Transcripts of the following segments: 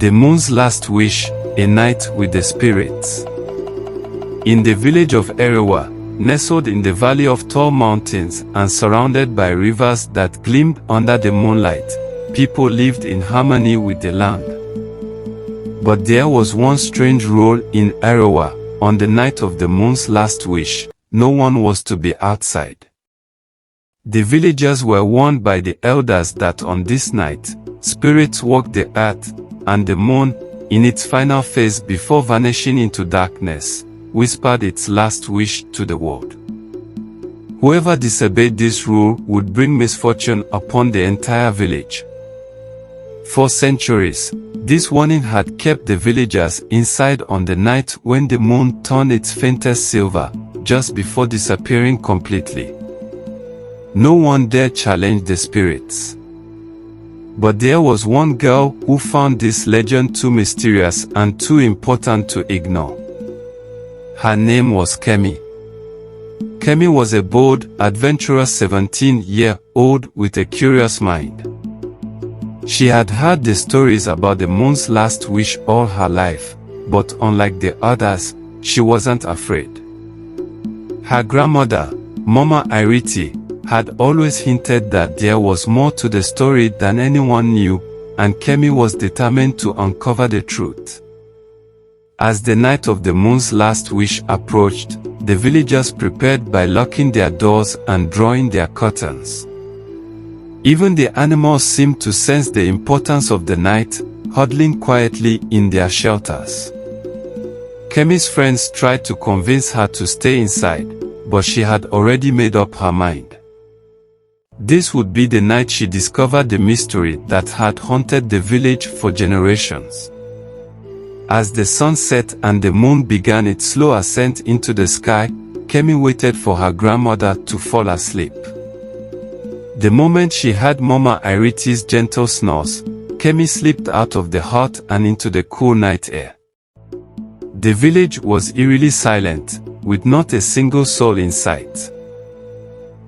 The moon's last wish, a night with the spirits. In the village of Eruwa, nestled in the valley of tall mountains and surrounded by rivers that gleamed under the moonlight, people lived in harmony with the land. But there was one strange rule in Eruwa. On the night of the moon's last wish, no one was to be outside. The villagers were warned by the elders that on this night, spirits walked the earth, and the moon, in its final phase before vanishing into darkness, whispered its last wish to the world. Whoever disobeyed this rule would bring misfortune upon the entire village. For centuries, this warning had kept the villagers inside on the night when the moon turned its faintest silver, just before disappearing completely. No one dared challenge the spirits. But there was one girl who found this legend too mysterious and too important to ignore. Her name was Kemi. Kemi was a bold, adventurous 17-year-old with a curious mind. She had heard the stories about the moon's last wish all her life, but unlike the others, she wasn't afraid. Her grandmother, Mama Iriti, had always hinted that there was more to the story than anyone knew, and Kemi was determined to uncover the truth. As the night of the moon's last wish approached, the villagers prepared by locking their doors and drawing their curtains. Even the animals seemed to sense the importance of the night, huddling quietly in their shelters. Kemi's friends tried to convince her to stay inside, but she had already made up her mind. This would be the night she discovered the mystery that had haunted the village for generations. As the sun set and the moon began its slow ascent into the sky, Kemi waited for her grandmother to fall asleep. The moment she heard Mama Iriti's gentle snores, Kemi slipped out of the hut and into the cool night air. The village was eerily silent, with not a single soul in sight.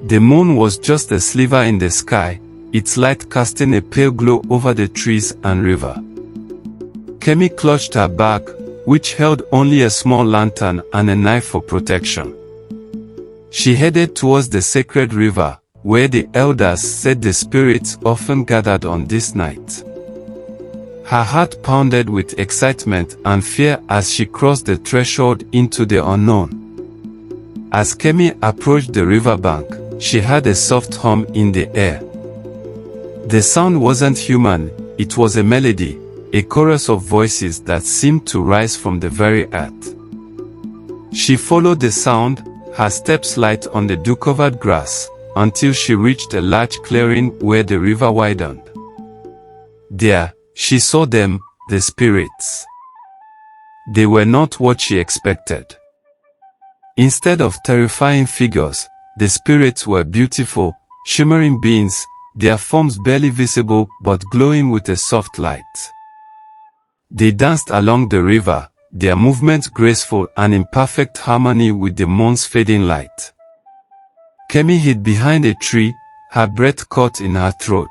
The moon was just a sliver in the sky, its light casting a pale glow over the trees and river. Kemi clutched her bag, which held only a small lantern and a knife for protection. She headed towards the sacred river, where the elders said the spirits often gathered on this night. Her heart pounded with excitement and fear as she crossed the threshold into the unknown. As Kemi approached the riverbank, she heard a soft hum in the air. The sound wasn't human, it was a melody, a chorus of voices that seemed to rise from the very earth. She followed the sound, her steps light on the dew-covered grass, until she reached a large clearing where the river widened. There, she saw them, the spirits. They were not what she expected. Instead of terrifying figures, the spirits were beautiful, shimmering beings, their forms barely visible but glowing with a soft light. They danced along the river, their movements graceful and in perfect harmony with the moon's fading light. Kemi hid behind a tree, her breath caught in her throat.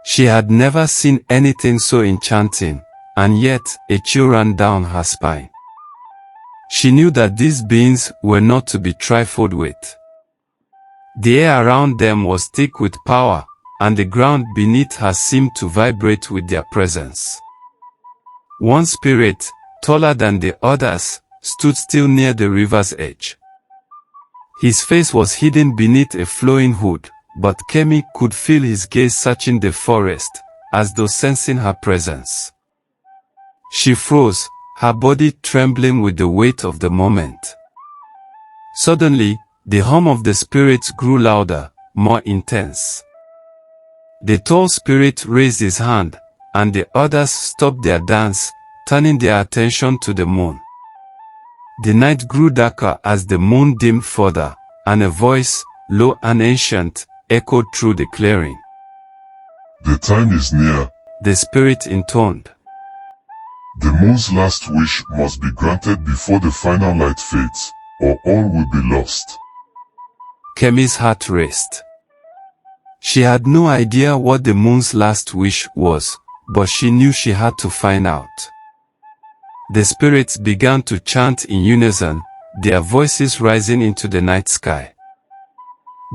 She had never seen anything so enchanting, and yet a chill ran down her spine. She knew that these beings were not to be trifled with. The air around them was thick with power, and the ground beneath her seemed to vibrate with their presence. One spirit, taller than the others, stood still near the river's edge. His face was hidden beneath a flowing hood, but Kemi could feel his gaze searching the forest, as though sensing her presence. She froze, her body trembling with the weight of the moment. Suddenly, the hum of the spirits grew louder, more intense. The tall spirit raised his hand, and the others stopped their dance, turning their attention to the moon. The night grew darker as the moon dimmed further, and a voice, low and ancient, echoed through the clearing. "The time is near," the spirit intoned. "The moon's last wish must be granted before the final light fades, or all will be lost." Kemi's heart raced. She had no idea what the moon's last wish was, but she knew she had to find out. The spirits began to chant in unison, their voices rising into the night sky.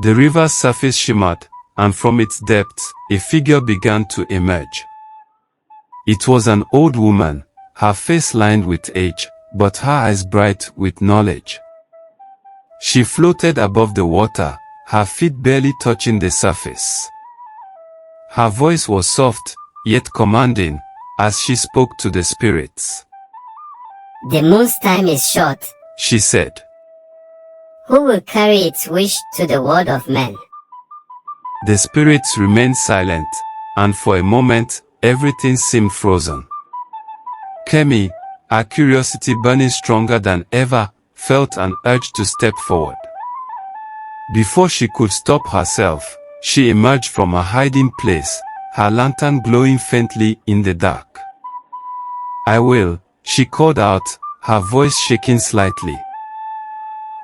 The river's surface shimmered, and from its depths, a figure began to emerge. It was an old woman, her face lined with age, but her eyes bright with knowledge. She floated above the water, her feet barely touching the surface. Her voice was soft, yet commanding, as she spoke to the spirits. "The moon's time is short," she said. "Who will carry its wish to the world of men?" The spirits remained silent, and for a moment, everything seemed frozen. Kemi, her curiosity burning stronger than ever, felt an urge to step forward. Before she could stop herself, she emerged from a hiding place, her lantern glowing faintly in the dark. "I will," she called out, her voice shaking slightly.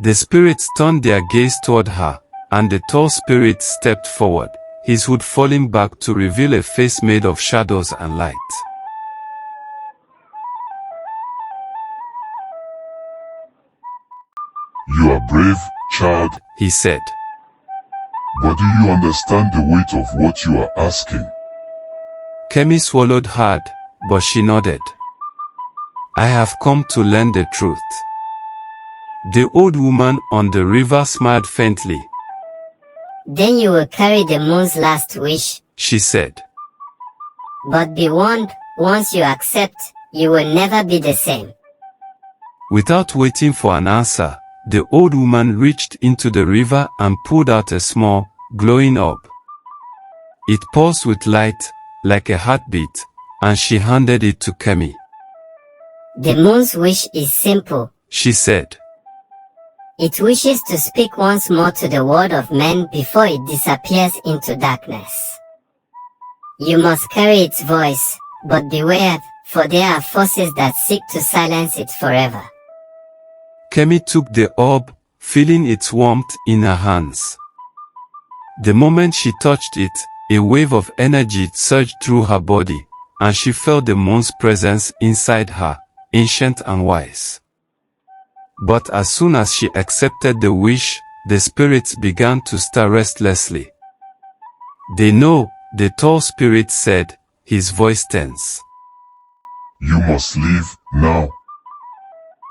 The spirits turned their gaze toward her, and the tall spirit stepped forward, his hood falling back to reveal a face made of shadows and light. "You are brave, child," he said. "But do you understand the weight of what you are asking?" Kemi swallowed hard, but she nodded. "I have come to learn the truth." The old woman on the river smiled faintly. "Then you will carry the moon's last wish," she said. "But be warned, once you accept, you will never be the same." Without waiting for an answer, the old woman reached into the river and pulled out a small, glowing orb. It pulsed with light, like a heartbeat, and she handed it to Kemi. "The moon's wish is simple," she said. "It wishes to speak once more to the world of men before it disappears into darkness. You must carry its voice, but beware, for there are forces that seek to silence it forever." Kemi took the orb, feeling its warmth in her hands. The moment she touched it, a wave of energy surged through her body, and she felt the moon's presence inside her, ancient and wise. But as soon as she accepted the wish, the spirits began to stir restlessly. "They know," the tall spirit said, his voice tense. "You must leave, now."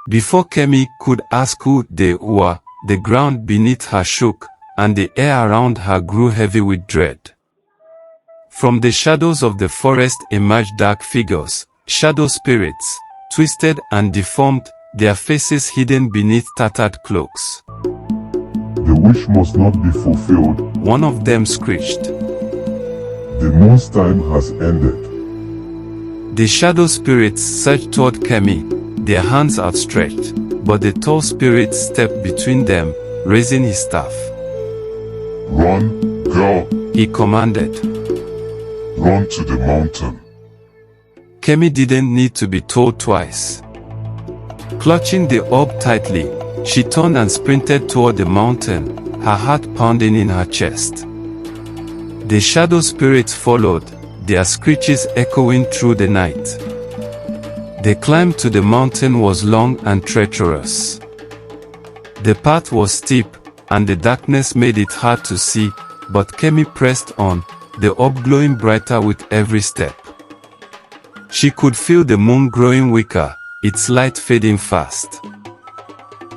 Before Kemi could ask who they were, the ground beneath her shook, and the air around her grew heavy with dread. From the shadows of the forest emerged dark figures, shadow spirits, twisted and deformed, their faces hidden beneath tattered cloaks. "The wish must not be fulfilled," one of them screeched. "The moon's time has ended." The shadow spirits surged toward Kemi, their hands outstretched, but the tall spirit stepped between them, raising his staff. "Run, girl," he commanded. "Run to the mountain." Kemi didn't need to be told twice. Clutching the orb tightly, she turned and sprinted toward the mountain, her heart pounding in her chest. The shadow spirits followed, their screeches echoing through the night. The climb to the mountain was long and treacherous. The path was steep, and the darkness made it hard to see, but Kemi pressed on, the orb glowing brighter with every step. She could feel the moon growing weaker, its light fading fast.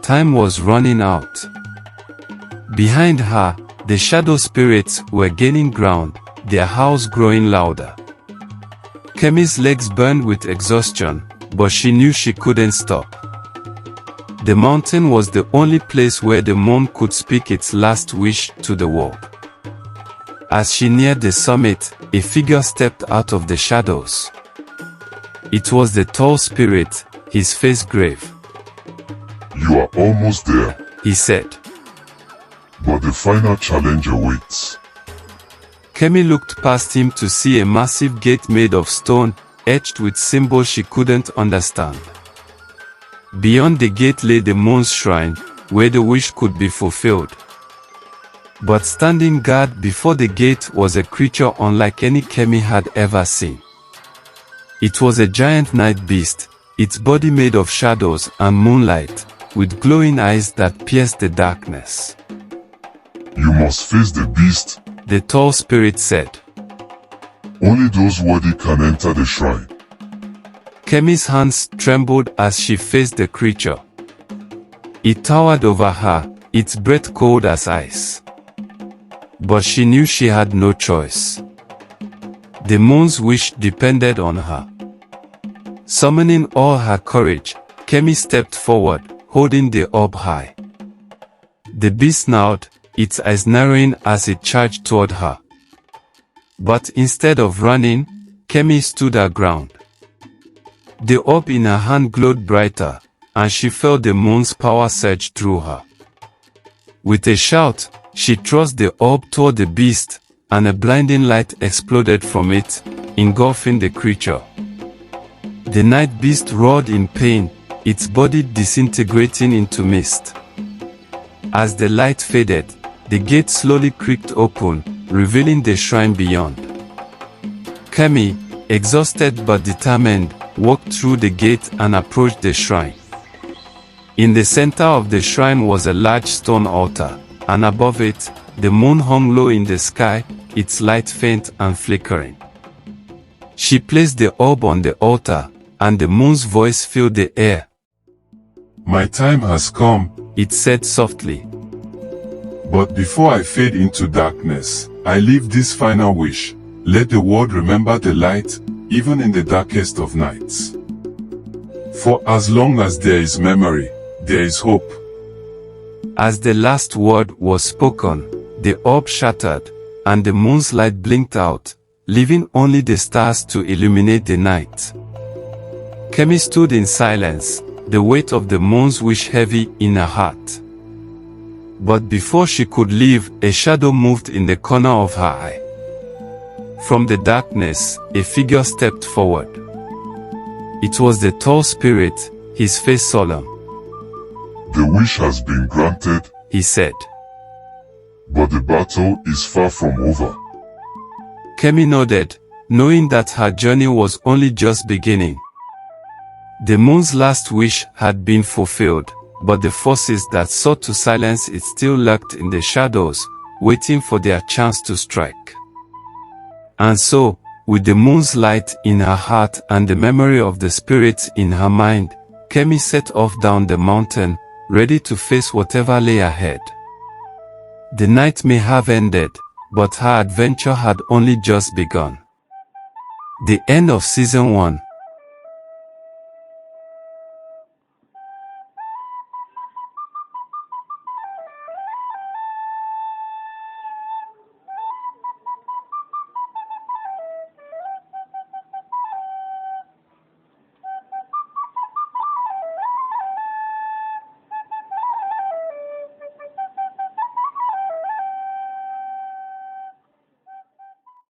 Time was running out. Behind her, the shadow spirits were gaining ground, their howls growing louder. Kemi's legs burned with exhaustion, but she knew she couldn't stop. The mountain was the only place where the moon could speak its last wish to the world. As she neared the summit, a figure stepped out of the shadows. It was the tall spirit, his face grave. "You are almost there," he said. "But the final challenge awaits." Kemi looked past him to see a massive gate made of stone, etched with symbols she couldn't understand. Beyond the gate lay the moon's shrine, where the wish could be fulfilled. But standing guard before the gate was a creature unlike any Kemi had ever seen. It was a giant night beast, its body made of shadows and moonlight, with glowing eyes that pierced the darkness. You must face the beast, the tall spirit said. Only those worthy can enter the shrine. Kemi's hands trembled as she faced the creature. It towered over her, its breath cold as ice. But she knew she had no choice. The moon's wish depended on her. Summoning all her courage, Kemi stepped forward, holding the orb high. The beast snarled, its eyes narrowing as it charged toward her. But instead of running, Kemi stood her ground. The orb in her hand glowed brighter, and she felt the moon's power surge through her. With a shout, she thrust the orb toward the beast, and a blinding light exploded from it, engulfing the creature. The night beast roared in pain, its body disintegrating into mist. As the light faded, the gate slowly creaked open, revealing the shrine beyond. Kemi, exhausted but determined, walked through the gate and approached the shrine. In the center of the shrine was a large stone altar, and above it, the moon hung low in the sky, its light faint and flickering. She placed the orb on the altar, and the moon's voice filled the air. My time has come, it said softly. But before I fade into darkness, I leave this final wish. Let the world remember the light, even in the darkest of nights. For as long as there is memory, there is hope. As the last word was spoken, the orb shattered, and the moon's light blinked out, leaving only the stars to illuminate the night. Kemi stood in silence, the weight of the moon's wish heavy in her heart. But before she could leave, a shadow moved in the corner of her eye. From the darkness, a figure stepped forward. It was the tall spirit, his face solemn. The wish has been granted, he said. But the battle is far from over. Kemi nodded, knowing that her journey was only just beginning. The moon's last wish had been fulfilled, but the forces that sought to silence it still lurked in the shadows, waiting for their chance to strike. And so, with the moon's light in her heart and the memory of the spirits in her mind, Kemi set off down the mountain, ready to face whatever lay ahead. The night may have ended, but her adventure had only just begun. The end of Season 1.